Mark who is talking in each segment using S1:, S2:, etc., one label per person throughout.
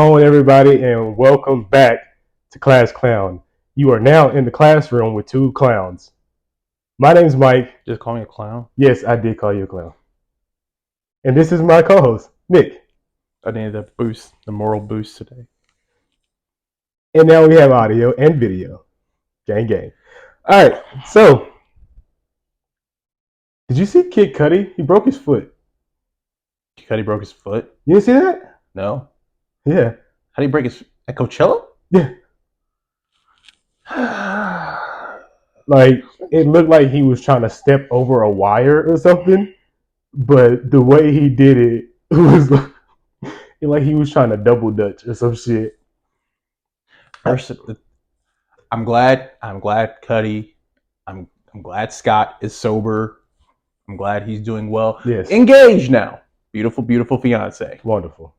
S1: Hello, everybody, and welcome back to Class Clown. You are now in the classroom with two clowns. My name's Mike.
S2: Just call me a clown.
S1: Yes, I did call you a clown. And this is my co-host, Nick.
S2: I needed a boost, the moral boost today.
S1: And now we have audio and video. Gang, gang. All right, so did you see Kid Cudi? He broke his foot.
S2: Cudi broke his foot?
S1: You didn't see that?
S2: No.
S1: Yeah.
S2: How did he break his at Coachella?
S1: Yeah. Like, it looked like he was trying to step over a wire or something, but the way he did it was like he was trying to double dutch or some shit.
S2: I'm glad Cudi. I'm glad Scott is sober. I'm glad he's doing well.
S1: Yes.
S2: Engaged now. Beautiful, beautiful fiance.
S1: Wonderful.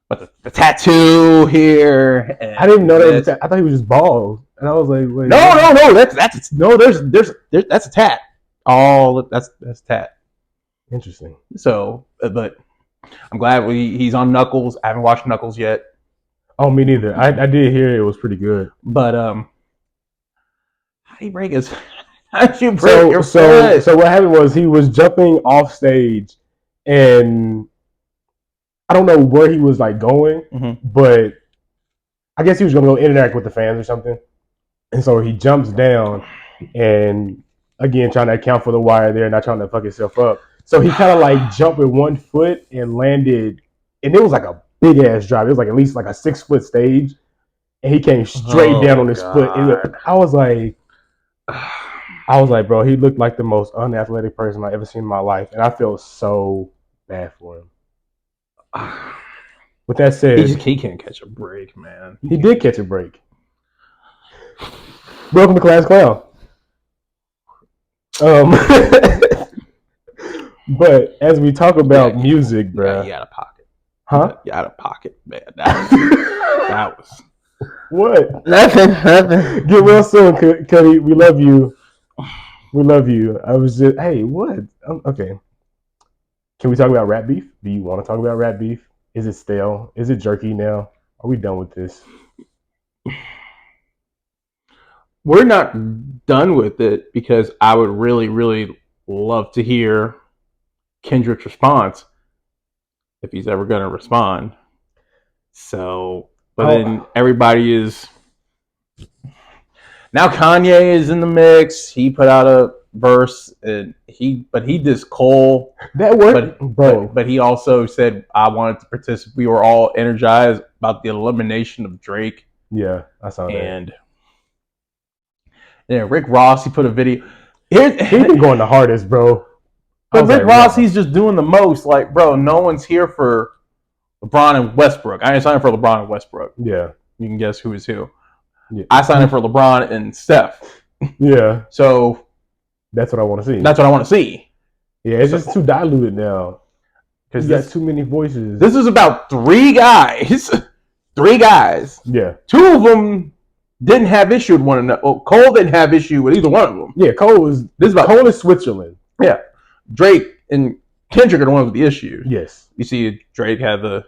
S2: But the tattoo here.
S1: I didn't know that. I thought he was just bald, and I was like, wait.
S2: No. That's a tat. All that's tat.
S1: Interesting.
S2: So, but I'm glad he's on Knuckles. I haven't watched Knuckles yet.
S1: Oh, me neither. I did hear it was pretty good.
S2: But how do you break his? How did you break your foot?
S1: So what happened was he was jumping off stage, and I don't know where he was like going, but I guess he was going to go interact with the fans or something. And so he jumps down, and again trying to account for the wire there, not trying to fuck himself up. So he kind of like jumped with one foot and landed, and it was like a big ass drop. It was like at least like a 6 foot stage, and he came straight down on his foot. I was like, bro, he looked like the most unathletic person I've ever seen in my life, and I feel so bad for him. With that said,
S2: he can't catch a break, man.
S1: He did catch a break. Welcome to Class Clown. But as we talk about music, bro,
S2: you out of pocket,
S1: huh?
S2: You out of pocket, man. That was
S1: what?
S2: Nothing.
S1: Get well soon, Cudi. We love you. We love you. I was just, hey, what? Okay. Can we talk about rap beef? Do you want to talk about rap beef? Is it stale? Is it jerky now? Are we done with this?
S2: We're not done with it because I would really, really love to hear Kendrick's response if he's ever going to respond. So, but then everybody is now. Kanye is in the mix. He put out a verse, and he dissed Cole.
S1: That worked, bro.
S2: But he also said, "I wanted to participate." We were all energized about the elimination of Drake.
S1: Yeah, I saw that.
S2: And then Rick Ross, he put a video.
S1: He's been going the hardest, bro.
S2: But Rick Ross, he's just doing the most. Like, bro, no one's here for LeBron and Westbrook. I ain't signed for LeBron and Westbrook.
S1: Yeah.
S2: You can guess who is who.
S1: Yeah.
S2: I signed for LeBron and Steph.
S1: Yeah.
S2: So
S1: that's what I want to see.
S2: That's what I want to see.
S1: Yeah, it's just too diluted now. Because you got too many voices.
S2: This is about three guys. Three guys.
S1: Yeah.
S2: Two of them didn't have issue with one another. Well, Cole didn't have issue with either one of them.
S1: Yeah, Cole is Switzerland.
S2: Yeah. Drake and Kendrick are the ones with the issue.
S1: Yes.
S2: You see Drake had the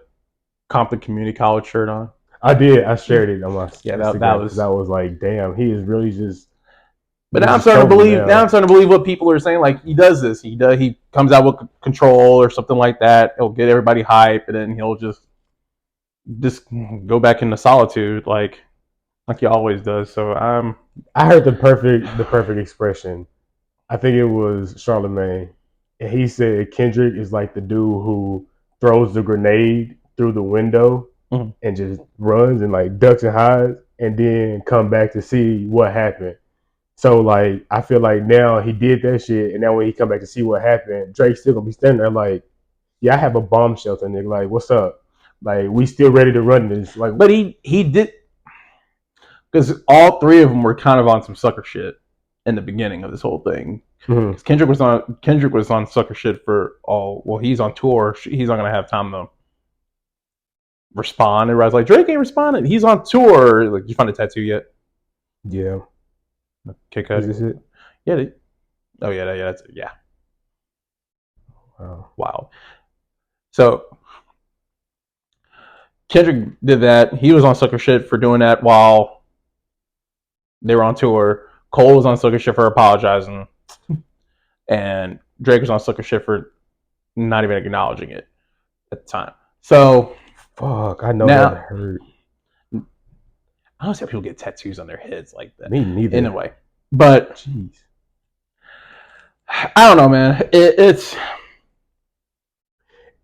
S2: Compton Community College shirt on.
S1: I did. I shared it on my
S2: Instagram.
S1: That was like, damn, he is really just.
S2: But now I'm starting to believe. Now I'm starting to believe what people are saying. Like, he does this. He comes out with Control or something like that. He'll get everybody hype, and then he'll just go back into solitude, like he always does. So
S1: I heard the perfect expression. I think it was Charlemagne, and he said Kendrick is like the dude who throws the grenade through the window and just runs and like ducks and hides, and then come back to see what happened. So like I feel like now he did that shit, and now when he come back to see what happened, Drake's still gonna be standing there like, yeah, I have a bomb shelter, nigga. Like, what's up? Like, we still ready to run this. Like,
S2: but he did, because all three of them were kind of on some sucker shit in the beginning of this whole thing. Mm-hmm. Kendrick was on sucker shit for all. Well, he's on tour. He's not gonna have time to respond. Everybody's like, Drake ain't responding. He's on tour. Like, did you find a tattoo yet?
S1: Yeah.
S2: Kick out.
S1: Is this it?
S2: Yeah. Oh yeah. That's it. Yeah.
S1: Wow.
S2: Wow. So Kendrick did that. He was on sucker shit for doing that while they were on tour. Cole was on sucker shit for apologizing, and Drake was on sucker shit for not even acknowledging it at the time. So
S1: fuck, I know
S2: now,
S1: that hurt.
S2: I don't see how people get tattoos on their heads like that.
S1: Me neither.
S2: In a way, but
S1: jeez,
S2: I don't know, man. It's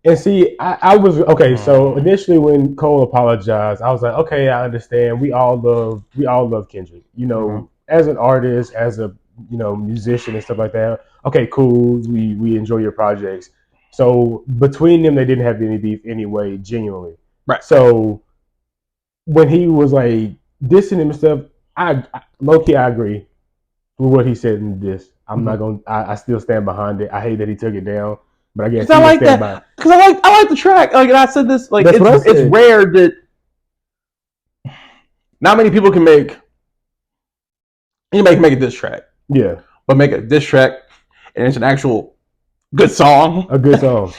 S1: and see, I was okay. So initially, when Cole apologized, I was like, okay, I understand. We all love Kendrick. You know, as an artist, as a musician and stuff like that. Okay, cool. We enjoy your projects. So between them, they didn't have any beef anyway, genuinely.
S2: Right.
S1: So when he was like dissing him and stuff, I low key I agree with what he said in this. I'm not gonna. I still stand behind it. I hate that he took it down, but I guess
S2: I like that because I like the track. Like I said, this like it's rare that not many people can make. Anybody can make a diss track.
S1: Yeah,
S2: but make a diss track and it's an actual good song.
S1: A good song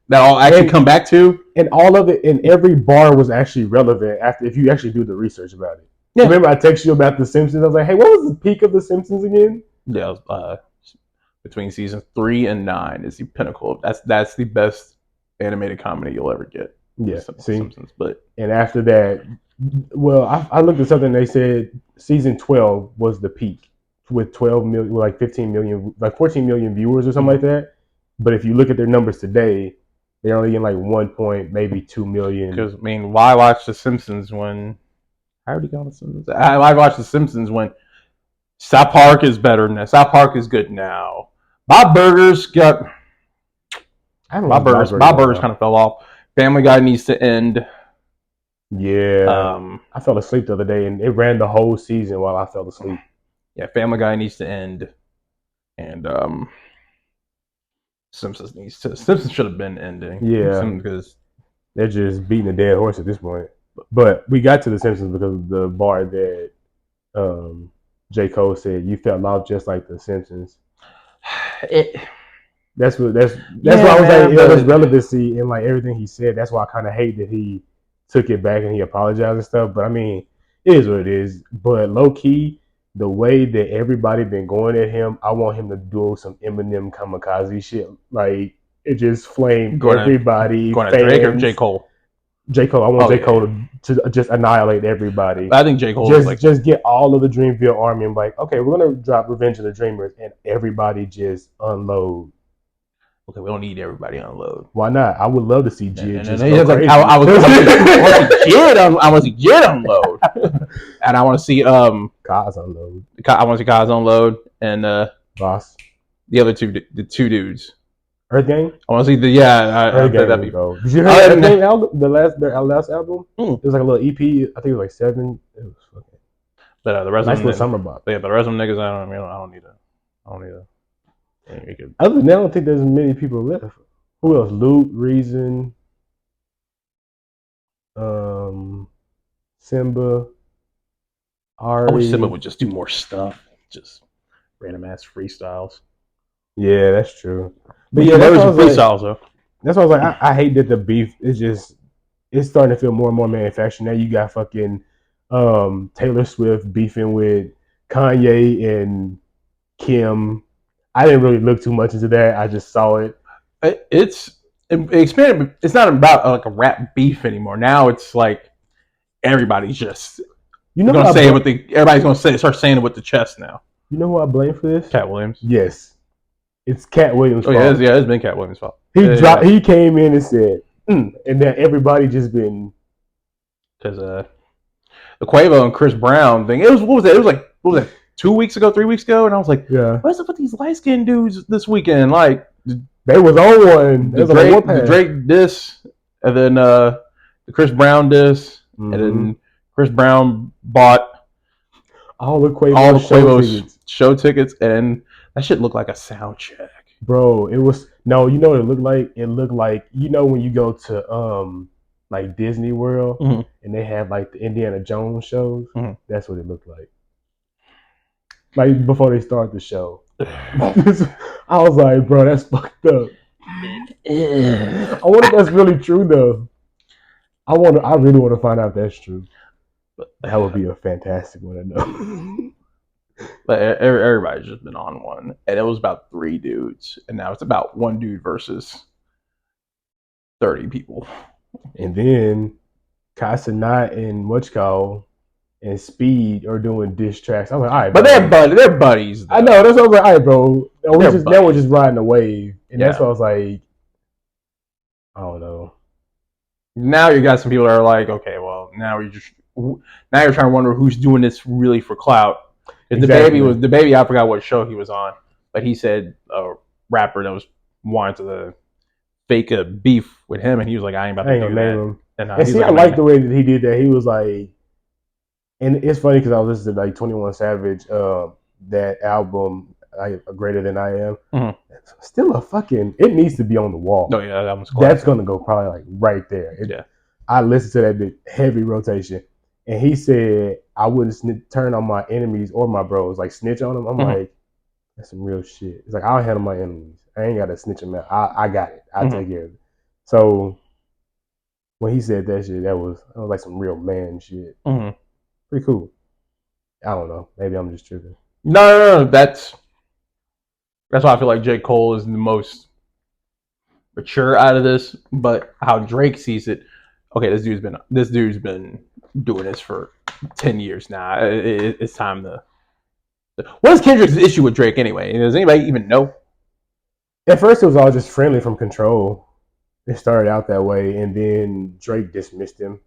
S2: that I'll actually come back to.
S1: And all of it, and every bar was actually relevant after if you actually do the research about it. Yeah. Remember I texted you about The Simpsons? I was like, hey, what was the peak of The Simpsons again?
S2: Yeah, between season 3 and 9 is the pinnacle. That's the best animated comedy you'll ever get.
S1: Yeah,
S2: Simpsons. But
S1: and after that, well, I looked at something. They said season 12 was the peak with 12 million, like 15 million, like 14 million viewers or something like that. But if you look at their numbers today, they're only in like 1 point, maybe 2 million.
S2: Because I mean, why watch The Simpsons when? I already got The Simpsons. I watch The Simpsons when South Park is better than that. South Park is good now. Bob Burgers got. Bob Burgers kind of fell off. Family Guy needs to end.
S1: Yeah. I fell asleep the other day, and it ran the whole season while I fell asleep.
S2: Yeah, Family Guy needs to end, and Simpsons should have been ending.
S1: Yeah, because they're just beating a dead horse at this point. But we got to The Simpsons because of the bar that J. Cole said, "You fell off just like The Simpsons." That's why I was like, there's relevancy in like everything he said. That's why I kind of hate that he took it back and he apologized and stuff. But I mean, it is what it is. But low key, the way that everybody been going at him, I want him to do some Eminem kamikaze shit. Like it just flamed everybody.
S2: Going at Drake or J. Cole?
S1: J. Cole. I want J. Cole to just annihilate everybody.
S2: I think J. Cole
S1: just get all of the Dreamville army and like, okay, we're gonna drop Revenge of the Dreamers and everybody just unload.
S2: Okay, we don't need everybody to unload.
S1: Why not? I would love to see Jid just
S2: go crazy. I want to see Jid unload, and I want to see
S1: Kaz unload.
S2: I want to see Kaz unload and
S1: Boss.
S2: The other two dudes.
S1: Earth Gang.
S2: I want to see
S1: Earth Gang. Did you hear Earth Gang album? Their last album. It was like a little EP. I think it was like 7. It was fucking.
S2: But the rest
S1: nice
S2: of them
S1: little summer bop.
S2: Yeah, the rest of them niggas, I don't need a.
S1: Other than that, I don't think there's many people left. Who else? Loot, Reason, Simba, Ari.
S2: I wish Simba would just do more stuff. Just random ass freestyles.
S1: Yeah, that's true.
S2: But yeah, there was freestyles though.
S1: That's why I was like, I hate that the beef is just it's starting to feel more and more manufactured. Now you got fucking Taylor Swift beefing with Kanye and Kim. I didn't really look too much into that. I just saw it.
S2: It's expanded. It's not about like a rap beef anymore. Now it's like everybody's just gonna say what everybody's gonna start saying it with the chest now.
S1: You know who I blame for this?
S2: Cat Williams.
S1: Yes, it's Cat Williams' fault.
S2: It's been Cat Williams' fault.
S1: He came in and said, and then everybody just been
S2: because the Quavo and Chris Brown thing. What was that? 2 weeks ago, 3 weeks ago, and I was like,
S1: yeah,
S2: what's up with these light skinned dudes this weekend? Like,
S1: they was on one.
S2: The Drake diss, and then the Chris Brown diss, and then Chris Brown bought
S1: all the Quavo
S2: show tickets, and that shit looked like a sound check.
S1: Bro, it was no, you know what it looked like? It looked like, you know, when you go to like Disney World and they have like the Indiana Jones shows, that's what it looked like. Like before they start the show. I was like, bro, that's fucked up. I wonder if that's really true though. I really want to find out if that's true. That would be a fantastic one to know.
S2: But everybody's just been on one, and it was about 3 dudes, and now it's about 1 dude versus 30 people.
S1: And then Casanat and Muchko and Speed are doing diss tracks. I'm like, all right,
S2: but
S1: bro.
S2: they're buddies. Though.
S1: I know. That's what I was like, all right, bro. Now we're just riding the wave, and that's what I was like. I don't know.
S2: Now you got some people that are like, okay, well, now you're trying to wonder who's doing this really for clout. Exactly. The baby. I forgot what show he was on, but he said a rapper that was wanted to fake a beef with him, and he was like, I ain't about to do that. Him.
S1: And see, I like the way that he did that. He was like, and it's funny because I was listening to like 21 Savage, that album, Greater Than I Am. Mm-hmm. Still a fucking, it needs to be on the wall.
S2: Oh yeah, that was
S1: classic. That's gonna go probably like right there. I listened to that bit, heavy rotation, and he said I wouldn't turn on my enemies or my bros, like snitch on them. I'm like, that's some real shit. It's like I'll handle my enemies. I ain't gotta snitch them out. I got it. I'll take care of it. So when he said that shit, that was like some real man shit. Mm-hmm. Pretty cool. I don't know. Maybe I'm just tripping.
S2: No. That's why I feel like J. Cole is the most mature out of this. But how Drake sees it, okay, this dude's been doing this for 10 years now. It's time to. What is Kendrick's issue with Drake anyway? Does anybody even know?
S1: At first, it was all just friendly from Control. It started out that way, and then Drake dismissed him.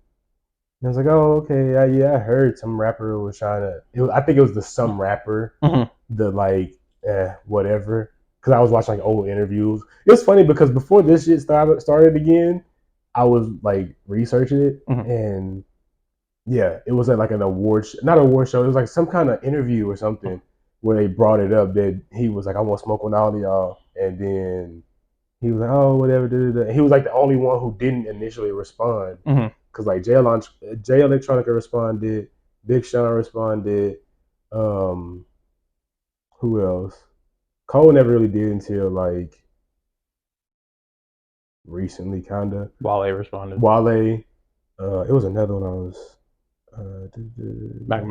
S1: And I was like, oh, okay, I heard some rapper was trying to. I think it was the some rapper, the like, whatever. Because I was watching like old interviews. It was funny because before this shit started again, I was like researching it, and yeah, it was at like an award, not an award show. It was like some kind of interview or something where they brought it up that he was like, I want to smoke with all of y'all, and then he was like, oh, whatever. And he was like the only one who didn't initially respond. Because like Jay Electronica responded, Big Sean responded. Who else? Cole never really did until like recently, kinda.
S2: Wale responded.
S1: Wale. It was another one I was.
S2: Mac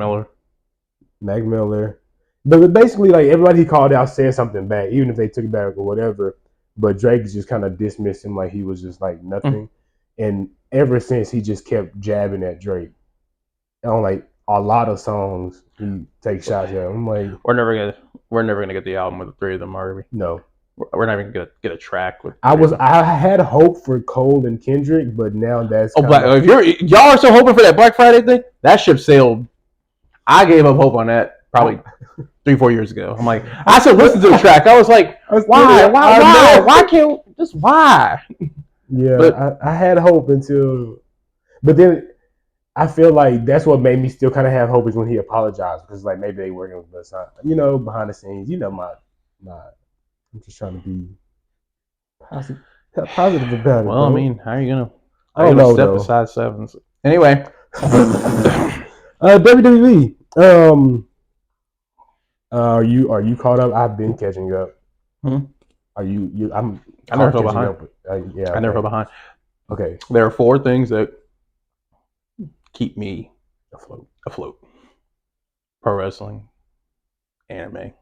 S2: Miller.
S1: But basically, like everybody he called out said something back, even if they took it back or whatever. But Drake just kind of dismissed him like he was just like nothing. And ever since, he just kept jabbing at Drake on like a lot of songs. He takes shots at him. I'm like,
S2: we're never gonna get the album with the 3 of them, are we?
S1: No,
S2: we're not even gonna get a track with.
S1: I had hope for Cole and Kendrick, but now that's
S2: if y'all are still hoping for that Black Friday thing, that ship sailed. I gave up hope on that probably 3-4 years ago. I'm like, I still listened to the track. I was like, why can't just why?
S1: Yeah, but I had hope but then I feel like that's what made me still kind of have hope is when he apologized, because like maybe they working with us, behind the scenes. My I'm just trying to be positive about it.
S2: Well, bro. I mean, how are you gonna step aside sevens? Anyway,
S1: WWE. Are you caught up? I've been catching up. Are you?
S2: I never fell behind. I never fell behind.
S1: Okay.
S2: There are 4 things that keep me afloat. Pro wrestling, anime,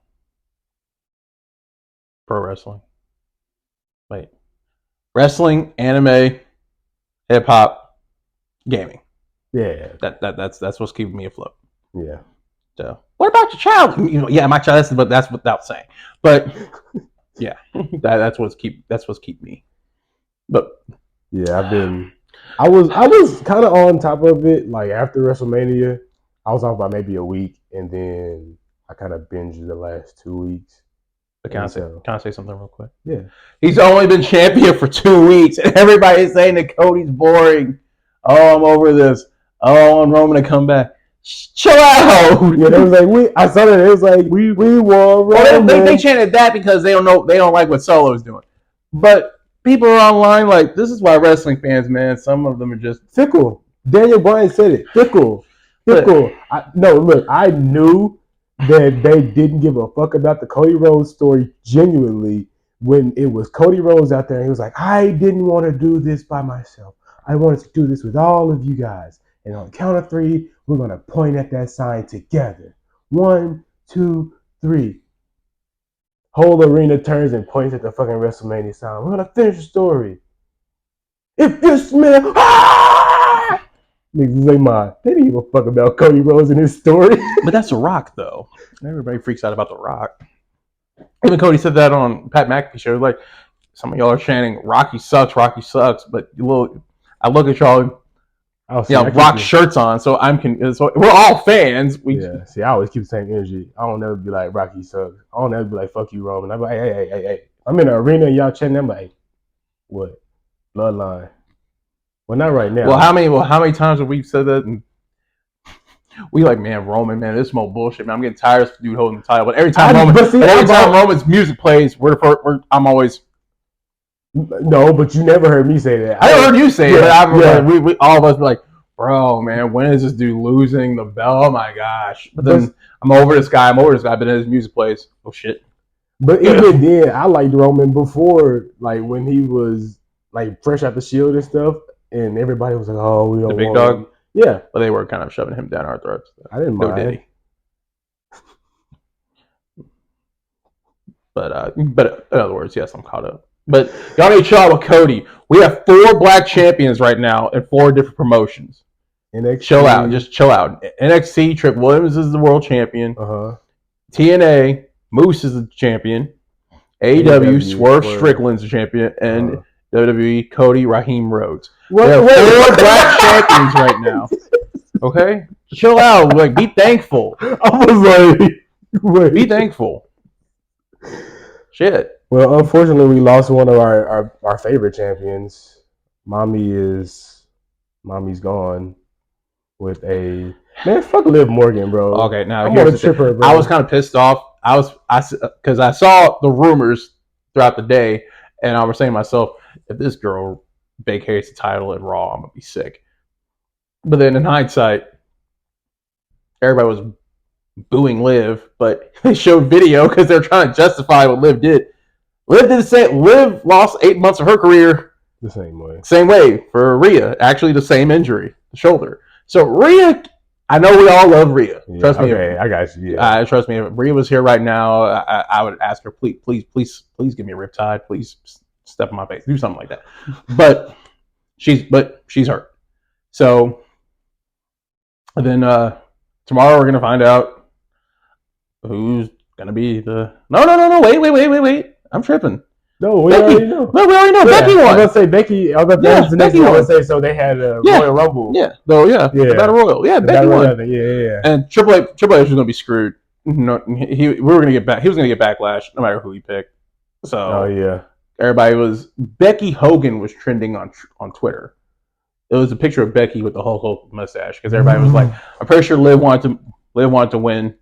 S2: wrestling, anime, hip hop, gaming.
S1: Yeah.
S2: That's what's keeping me afloat.
S1: Yeah.
S2: So, what about your child? Yeah, my child. That's without saying. But yeah, that's what's keep me. But
S1: yeah, I was kind of on top of it. Like after WrestleMania, I was off by maybe a week, and then I kind of binged the last 2 weeks.
S2: But can I say something real quick?
S1: Yeah.
S2: He's only been champion for 2 weeks, and everybody's saying that Cody's boring. Oh, I'm over this. Oh, I want Roman to come back. Chill out.
S1: Yeah, it was like I saw that. It was like we won.
S2: Well, they chanted that because they don't like what Solo's doing. But people are online like, this is why wrestling fans, man. Some of them are just
S1: fickle. Daniel Bryan said it. Fickle. Look, I knew that they didn't give a fuck about the Cody Rhodes story genuinely when it was Cody Rhodes out there. And he was like, I didn't want to do this by myself. I wanted to do this with all of you guys. And on the count of 3, we're going to point at that sign together. 1, 2, 3. Whole arena turns and points at the fucking WrestleMania sign. We're going to finish the story. If you smell... Ah! Niggas like mine. They didn't give a fuck about Cody Rhodes and his story.
S2: But that's The Rock, though. Everybody freaks out about The Rock. Even Cody said that on Pat McAfee show. Like, some of y'all are chanting, Rocky sucks, but I look at y'all, Rock shirts on, so so we're all fans.
S1: See, I always keep the same energy. I don't never be like, Rocky sucks. I don't never be like, fuck you, Roman. I'm like, hey. I'm in an arena and y'all chanting, I'm like, what? Bloodline. Well, not right now.
S2: Well, how many times have we said that? And we like, man, Roman, man, this is more bullshit, man. I'm getting tired of this dude holding the title. But every time Roman's music plays, I'm always.
S1: No, but you never heard me say that.
S2: I heard you say it. But I remember we all of us were like, bro, man, when is this dude losing the belt? Oh my gosh! But then I'm over this guy. But then his music plays. Oh shit!
S1: But even then, I liked Roman before, like when he was like fresh out the Shield and stuff, and everybody was like, "Oh, we don't
S2: the big
S1: want
S2: dog."
S1: him. Yeah,
S2: but they were kind of shoving him down our throats.
S1: I didn't mind.
S2: Diddy. But in other words, yes, I'm caught up. But y'all need to chill out with Cody. We have 4 black champions right now in 4 different promotions.
S1: NXT.
S2: Chill out. Just chill out. NXT, Trick Williams is the world champion. TNA, Moose is the champion. AEW, Swerve Strickland's the champion. And WWE, Cody Raheem Rhodes. We have 4 black champions right now. Okay? Chill out. Like, be thankful.
S1: I was like, wait.
S2: Be thankful. Shit.
S1: Well, unfortunately, we lost one of our favorite champions. Mommy's gone with a man. Fuck Liv Morgan, bro.
S2: Okay, now
S1: I'm here's the tripper, bro.
S2: I was kind of pissed off. Because I saw the rumors throughout the day, and I was saying to myself, if this girl vacates the title at Raw, I'm gonna be sick. But then in hindsight, everybody was booing Liv, but they showed video because they're trying to justify what Liv did. Liv did the same. Liv lost 8 months of her career
S1: the same way.
S2: Same way for Rhea. Actually, the same injury, the shoulder. So Rhea, I know we all love Rhea.
S1: Yeah,
S2: trust me.
S1: Okay, I got you. Yeah.
S2: Trust me. If Rhea was here right now, I would ask her, please give me a riptide. Please step in my face. Do something like that. But she's hurt. So then tomorrow we're gonna find out who's gonna be the. No. Wait. I'm tripping.
S1: No, we already know.
S2: No, we already know.
S1: Yeah,
S2: Becky won.
S1: I was going to say Becky. I was going to
S2: Becky won.
S1: say so. They had a Royal Rumble.
S2: Yeah. The Battle Royal. Yeah, Becky won.
S1: Yeah.
S2: And Triple H was going to be screwed. No, we were going to get back. He was going to get backlash no matter who he picked. So everybody was. Becky Hogan was trending on Twitter. It was a picture of Becky with the Hulk Hogan mustache because everybody was like, "I'm pretty sure Liv wanted to win,"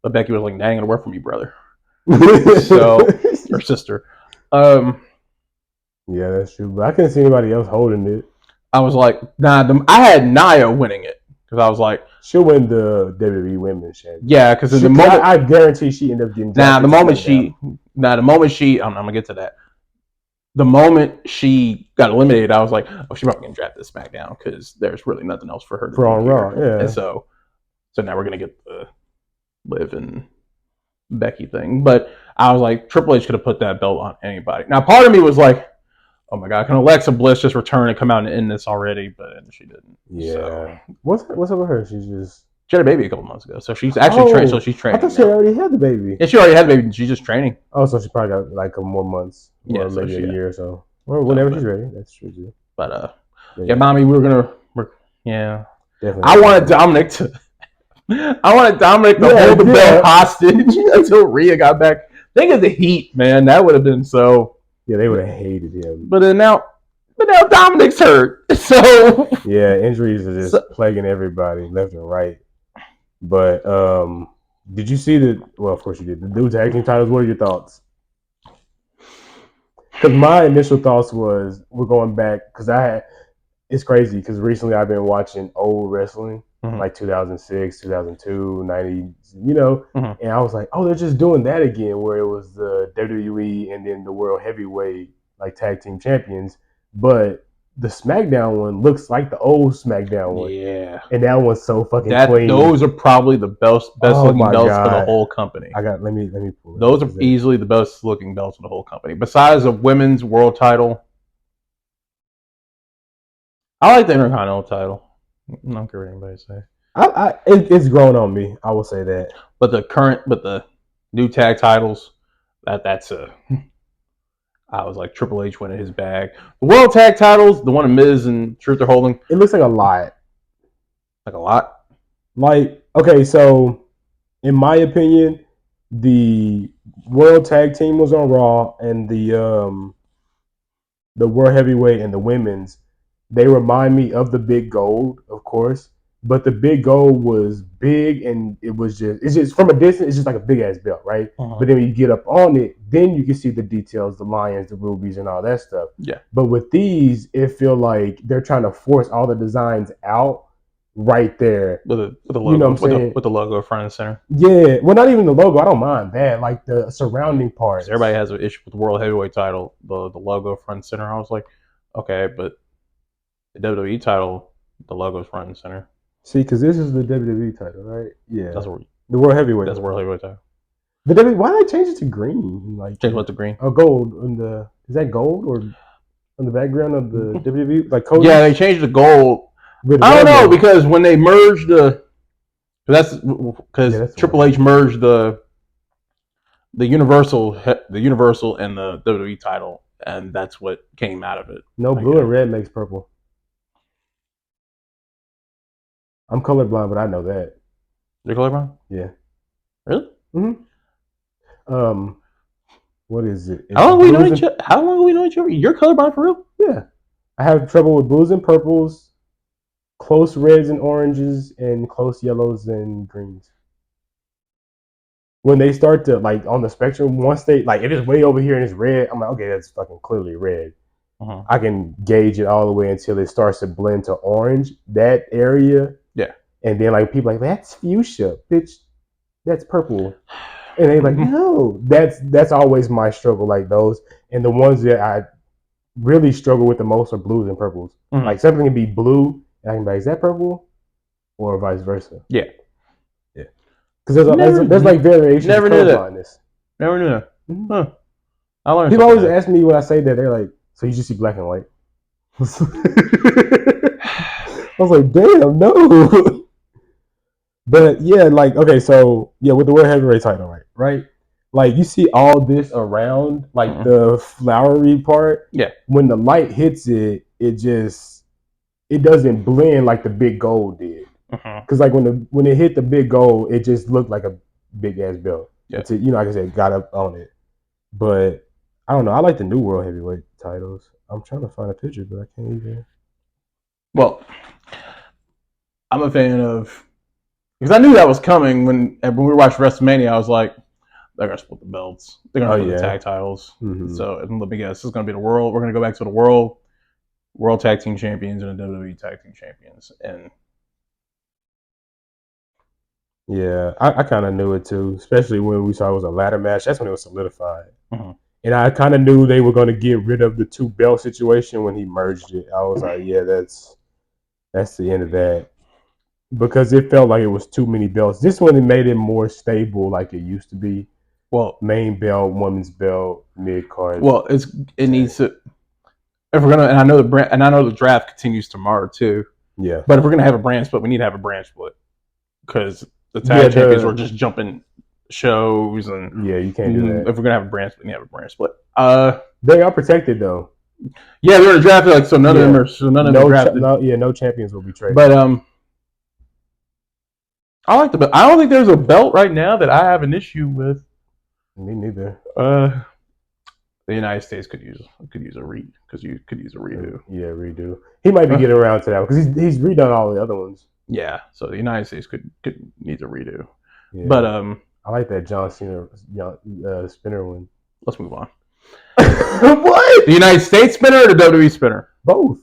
S2: but Becky was like, "That ain't gonna work for me, brother." So her sister.
S1: Yeah, that's true. But I couldn't see anybody else holding it.
S2: I was like, nah. I had Nia winning it because I was like,
S1: she'll win the WWE Women's Championship.
S2: Yeah, because the moment
S1: I guarantee she ended up getting.
S2: The moment she, I'm gonna get to that. The moment she got eliminated, I was like, oh, she's probably gonna draft this SmackDown because there's really nothing else for her to do
S1: on Raw. Yeah,
S2: and so now we're gonna get the Liv and Becky thing, but I was like, Triple H could have put that belt on anybody. Now, part of me was like, oh my god, can Alexa Bliss just return and come out and end this already? But she didn't.
S1: Yeah.
S2: So.
S1: What's up with her? She
S2: had a baby a couple months ago, so she's actually trained. So she's training.
S1: I thought she already had the baby.
S2: Yeah, she already had the baby. She's just training.
S1: Oh, so she probably got like a couple more months, or maybe a year or so, or whenever she's ready. That's true too.
S2: But mommy, yeah.
S1: Definitely.
S2: I wanted Dominic to hold the belt hostage until Rhea got back. Think of the heat, man. That would have been so.
S1: Yeah, they would have hated him.
S2: But now Dominic's hurt. So
S1: yeah, injuries are just plaguing everybody left and right. But did you see the? Well, of course you did. The new tag team titles. What are your thoughts? Because my initial thoughts was we're going back because it's crazy because recently I've been watching old wrestling. Like 2006, 2002, 90, and I was like, oh, they're just doing that again, where it was the WWE and then the World Heavyweight like tag team champions, but the SmackDown one looks like the old SmackDown one,
S2: Yeah,
S1: and that one's so fucking
S2: that
S1: clean.
S2: those are probably the best
S1: Oh
S2: looking
S1: my
S2: belts for the
S1: god!
S2: whole company.
S1: Let me pull it
S2: Those
S1: up.
S2: are easily the best looking belts for the whole company. Besides a women's world title, I like the Intercontinental title. I don't care what anybody say.
S1: It's grown on me. I will say that.
S2: But the new tag titles, that's a. I was like Triple H winning his bag. The world tag titles, the one of Miz and Truth are holding,
S1: It looks like a lot.
S2: like a lot.
S1: Like, okay, so in my opinion, the World Tag Team was on Raw, and the World Heavyweight and the Women's, they remind me of the Big Gold, of course. But the Big Gold was big, and it's just from a distance, it's just like a big ass belt, right?
S2: Uh-huh.
S1: But then when you get up on it, then you can see the details, the lions, the rubies, and all that stuff.
S2: Yeah.
S1: But with these, it feel like they're trying to force all the designs out right there.
S2: With the logo,
S1: you know what I'm saying?
S2: With the logo front and center.
S1: Yeah, well, not even the logo. I don't mind that. Like the surrounding parts.
S2: Everybody has an issue with the World Heavyweight title, the logo front and center. I was like, okay, but the WWE title, the logo's front and center.
S1: See, because this is the WWE title, right? Yeah,
S2: that's
S1: the World Heavyweight.
S2: That's the World Heavyweight title.
S1: The WWE, why did they change it to green? Like
S2: change what to green?
S1: Oh, gold. Is that gold or on the background of the WWE? Like Cody?
S2: Yeah, they changed the gold. I don't know because when they merged because Triple H merged the Universal and the WWE title, and that's what came out of it.
S1: No, blue and red makes purple. I'm colorblind, but I know that.
S2: You're colorblind?
S1: Yeah.
S2: Really?
S1: Mm-hmm. What is it?
S2: How long have we known each other? You're colorblind for real?
S1: Yeah. I have trouble with blues and purples, close reds and oranges, and close yellows and greens. When they start to, like, on the spectrum, once they, like, if it's way over here and it's red, I'm like, okay, that's fucking clearly red. Uh-huh. I can gauge it all the way until it starts to blend to orange, that area.
S2: Yeah.
S1: And then, like, people are like, that's fuchsia, bitch, that's purple. And they're like, no, that's always my struggle, like those. And the ones that I really struggle with the most are blues and purples. Mm-hmm. Like, something can be blue, and I can be like, is that purple? Or vice versa.
S2: Yeah.
S1: Yeah. Because there's like variations
S2: of
S1: colorblindness.
S2: Never knew that. Mm-hmm. Huh. I learned
S1: people always ask me when I say that, they're like, so you just see black and white? I was like, damn, no. But yeah, like, okay, so yeah, with the World Heavyweight title, right? Like, you see all this around, like the flowery part.
S2: Yeah.
S1: When the light hits it, it doesn't blend like the Big Gold did. Because like when it hit the Big Gold, it just looked like a big ass belt. Yeah. Until, like I said, got up on it. But I don't know. I like the new World Heavyweight titles. I'm trying to find a picture, but I can't even.
S2: Well, I'm a fan of, because I knew that was coming when we were watching WrestleMania. I was like, they're gonna split the belts. They're gonna split the tag titles. Mm-hmm. So let me guess, this is gonna be the world. We're gonna go back to the world tag team champions and the WWE tag team champions. And
S1: yeah, I kind of knew it too, especially when we saw it was a ladder match. That's when it was solidified. Mm-hmm. And I kind of knew they were going to get rid of the two belt situation when he merged it. I was like, yeah, that's the end of that. Because it felt like it was too many belts. This one, it made it more stable like it used to be. Well, main belt, women's belt, mid card.
S2: Well, it needs to. If we're gonna, and I know the draft continues tomorrow too.
S1: Yeah.
S2: But if we're gonna have a brand split, we need to have a brand split because the tag champions were just jumping shows, and
S1: yeah, you can't do that.
S2: If we're gonna have a brand split, we need to have a brand split.
S1: They are protected though.
S2: Yeah, they're in the draft. Like, so none of them are drafted.
S1: No champions will be traded.
S2: But I like the belt. I don't think there's a belt right now that I have an issue with.
S1: Me neither.
S2: The United States could use a redo.
S1: Yeah, redo. He might be getting around to that because he's redone all the other ones.
S2: Yeah, so the United States could needs a redo. Yeah. But
S1: I like that John Cena spinner one.
S2: Let's move on.
S1: What?
S2: The United States spinner or the WWE spinner?
S1: Both.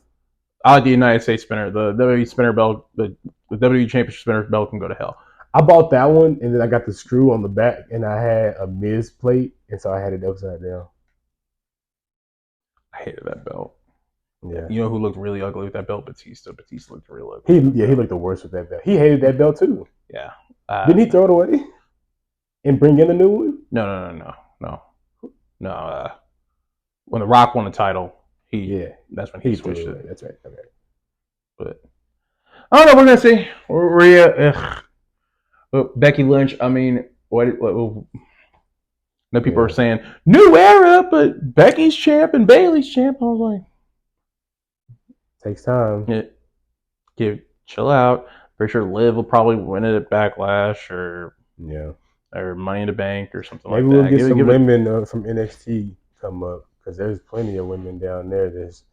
S2: I like the United States spinner. The WWE spinner belt, the WWE Championship spinner belt can go to hell.
S1: I bought that one, and then I got the screw on the back, and I had a Miz plate, and so I had it upside down.
S2: I hated that belt.
S1: Yeah.
S2: You know who looked really ugly with that belt? Batista. Batista looked real ugly.
S1: He looked the worst with that belt. He hated that belt too.
S2: Yeah.
S1: Didn't he throw it away and bring in a new one?
S2: No. When The Rock won the title, that's when he switched it.
S1: That's right. Okay.
S2: But I don't know. We're gonna see. Becky Lynch. I mean, what no people are saying new era, but Becky's champ and Bailey's champ. I was like,
S1: takes time.
S2: Chill out. Pretty sure Liv will probably win it at Backlash or Money in the Bank or something like that.
S1: Maybe we'll get some women from NXT come up because there's plenty of women down there. There's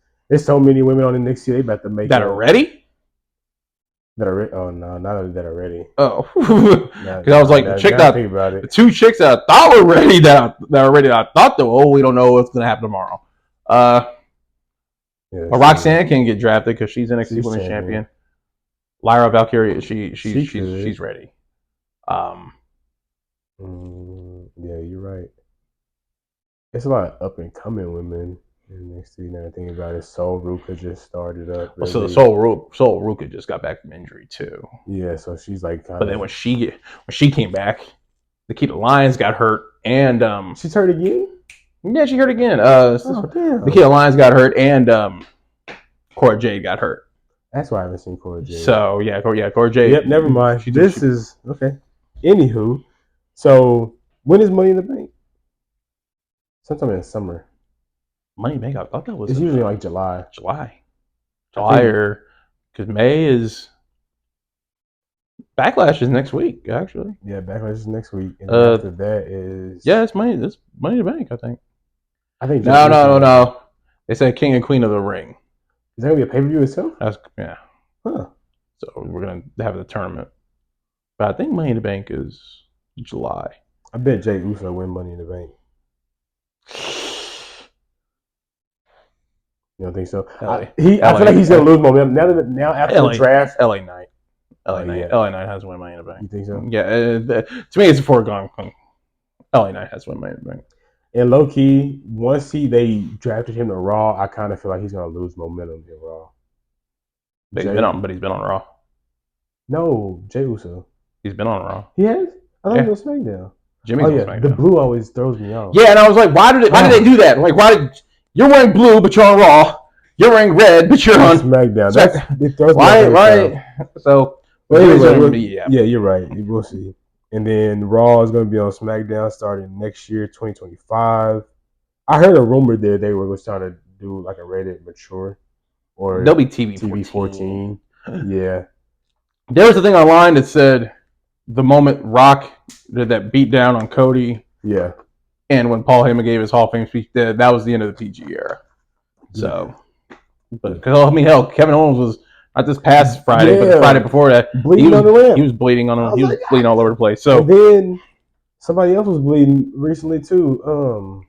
S1: so many women on NXT. They about to make
S2: that are ready.
S1: Oh no, not that are ready.
S2: Oh, because I was like, the two chicks that I thought were ready that are ready. I thought we don't know what's gonna happen tomorrow. Roxanne can get drafted because she's NXT Women's Champion. Lyra Valkyria, she's ready.
S1: Yeah, you're right. It's a lot of up and coming women in NXT. Now I think about it, Sol Ruka just started up.
S2: Really. Well, so Sol Ruka just got back from injury too.
S1: Yeah, so she's like.
S2: But then when she came back, Nikita Lyons got hurt, and
S1: she's hurt again.
S2: Yeah, she hurt again. Nikita Lyons got hurt, and Cora Jade got hurt.
S1: That's why I haven't seen Cora Jade.
S2: So Cora Jade.
S1: Yep, never mind. This is okay. Anywho, so when is Money in the Bank? Sometime in the summer.
S2: Money in the Bank. I thought that was.
S1: It's usually like July.
S2: Or because May is. Backlash is next week, actually.
S1: Yeah, Backlash is next week, and after that is.
S2: Yeah, it's Money. It's Money in the Bank. I think.
S1: No.
S2: They said King and Queen of the Ring.
S1: Is that gonna be a pay-per-view itself?
S2: Yeah.
S1: Huh.
S2: So we're gonna have the tournament, but I think Money in the Bank is July.
S1: I bet Jey Uso win Money in the Bank. You don't think so? I feel like he's gonna lose momentum now after the draft.
S2: LA Knight. LA Knight has to win Money in the Bank.
S1: You think so?
S2: Yeah. To me, it's a foregone. LA Knight has to win Money in the Bank.
S1: And low key, once they drafted him to Raw, I kind of feel like he's gonna lose momentum in Raw.
S2: But he's been on Raw.
S1: No, Jey Uso.
S2: He's been on Raw.
S1: He has? I thought he was on SmackDown.
S2: Jimmy's on SmackDown.
S1: The blue always throws me off.
S2: Yeah, and I was like, why did they do that? Like, you're wearing blue, but you're on Raw. You're wearing red, but you're on
S1: SmackDown.
S2: It throws me off. Why? So,
S1: anyway, yeah, you're right. We'll see. And then Raw is going to be on SmackDown starting next year, 2025. I heard a rumor that they were trying to do like a rated mature, or
S2: they'll be TV
S1: 14. Yeah.
S2: There was a thing online that said the moment Rock did that beat down on Cody, and when Paul Heyman gave his Hall of Fame speech, that was the end of the PG era. So, but because hell, Kevin Owens was not this past Friday, but the Friday before that,
S1: bleeding on the ramp.
S2: He was bleeding on him. He was bleeding all over the place. So
S1: and then somebody else was bleeding recently too.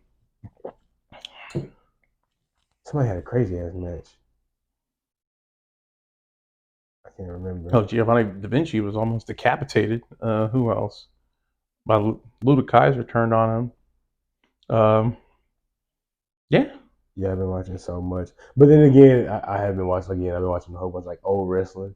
S1: Somebody had a crazy ass match. I can't remember.
S2: Oh, Giovanni Da Vinci was almost decapitated. Who else? Luda Kaiser turned on him.
S1: Yeah, I've been watching so much. But then again, I have been watching again. I've been watching a whole bunch of like old wrestling.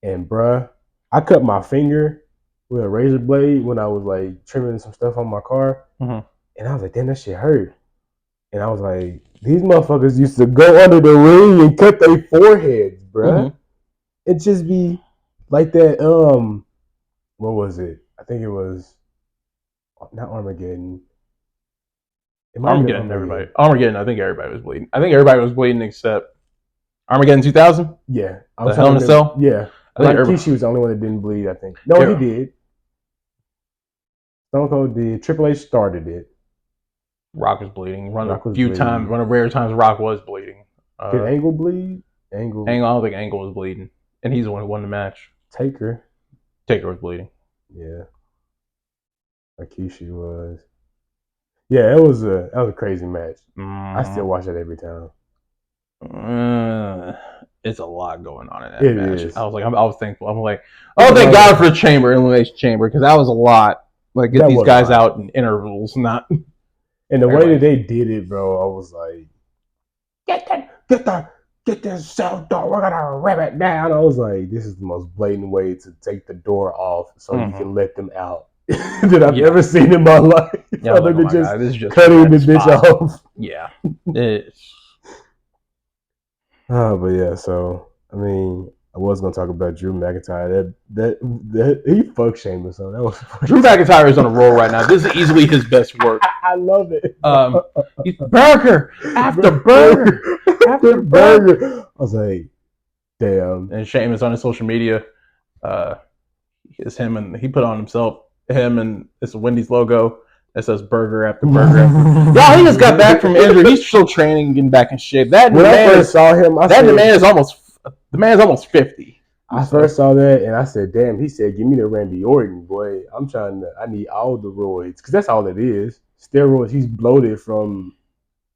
S1: And bruh, I cut my finger with a razor blade when I was like trimming some stuff on my car.
S2: Mm-hmm.
S1: And I was like, damn, that shit hurt. And I was like, these motherfuckers used to go under the ring and cut their foreheads, bruh. Mm-hmm. It just be like that, what was it? I think it was not Armageddon.
S2: Armageddon, I think everybody was bleeding. I think everybody was bleeding except Armageddon 2000?
S1: Yeah.
S2: The Hell in a Cell?
S1: Yeah. I think Rikishi was the only one that didn't bleed, I think. No, he did. Stone Cold did. Triple H started it.
S2: Rock was bleeding. One of the rare times Rock was bleeding.
S1: Did Angle bleed? Angle.
S2: I don't think Angle was bleeding. And he's the one who won the match.
S1: Taker
S2: was bleeding.
S1: Yeah. Rikishi was. Yeah, that was a crazy match. I still watch it every time.
S2: It's a lot going on in that match.
S1: Is.
S2: I was thankful. I'm like, thank God for the Elimination Chamber, because that was a lot. Like, get these guys out in intervals, not.
S1: And the way that they did it, bro, I was like, get get this cell door. We're gonna rip it down. I was like, this is the most blatant way to take the door off so you can let them out that I've ever seen in my life.
S2: Yeah,
S1: other
S2: like,
S1: than
S2: God, this is just
S1: cutting the bitch off.
S2: Yeah. It's...
S1: But yeah, so I mean, I was gonna talk about Drew McIntyre. That he fucked Sheamus, so that was
S2: Drew McIntyre is on a roll right now. This is easily his best work.
S1: I love it.
S2: He's burger after burger after burger.
S1: I was like, damn.
S2: And Sheamus on his social media, it's him, and he put on himself and it's a Wendy's logo that says burger after burger after. Y'all, he just got back from injury. He's still training, getting back in shape. When
S1: I first saw him,
S2: the man is almost 50.
S1: I first saw that and I said, damn. He said, give me the Randy Orton, boy. I need all the roids, because that's all it is. Steroids. He's bloated from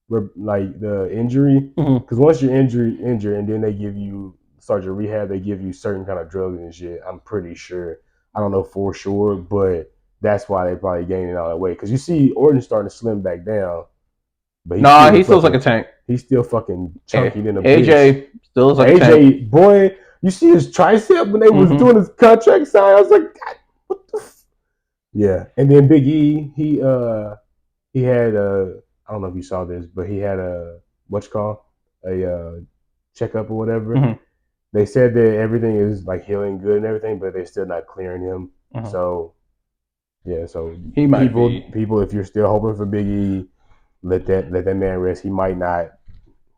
S1: like the injury, because once you're injured and then they give you start your rehab, they give you certain kind of drugs and shit. I'm pretty sure. I don't know for sure, but that's why they probably gaining all that weight. Because you see Orton starting to slim back down.
S2: But he still looks like a tank.
S1: He's still fucking chunky than a
S2: AJ
S1: bitch.
S2: Still looks like a tank.
S1: Boy, you see his tricep when they was doing his contract sign? I was like, God, what the yeah. And then Big E, he had I don't know if you saw this, but he had a checkup or whatever. They said that everything is like healing good and everything, but they're still not clearing him. So yeah, so
S2: he might
S1: people, if you're still hoping for Big E, let that man rest. He might not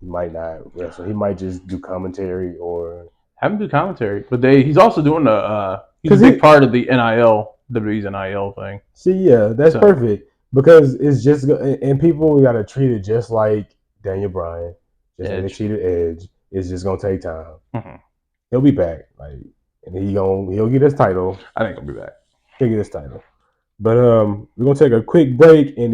S1: wrestle. He might just do commentary or
S2: have him do commentary. But he's also doing he's a big part of the WWE's NIL thing.
S1: See, yeah, that's perfect, because it's just, and people got to treat it just like Daniel Bryan, just like they treated Edge. It's just gonna take time. He'll be back, like, and he'll get his title.
S2: I think he'll be back.
S1: He'll get his title. But we're gonna take a quick break and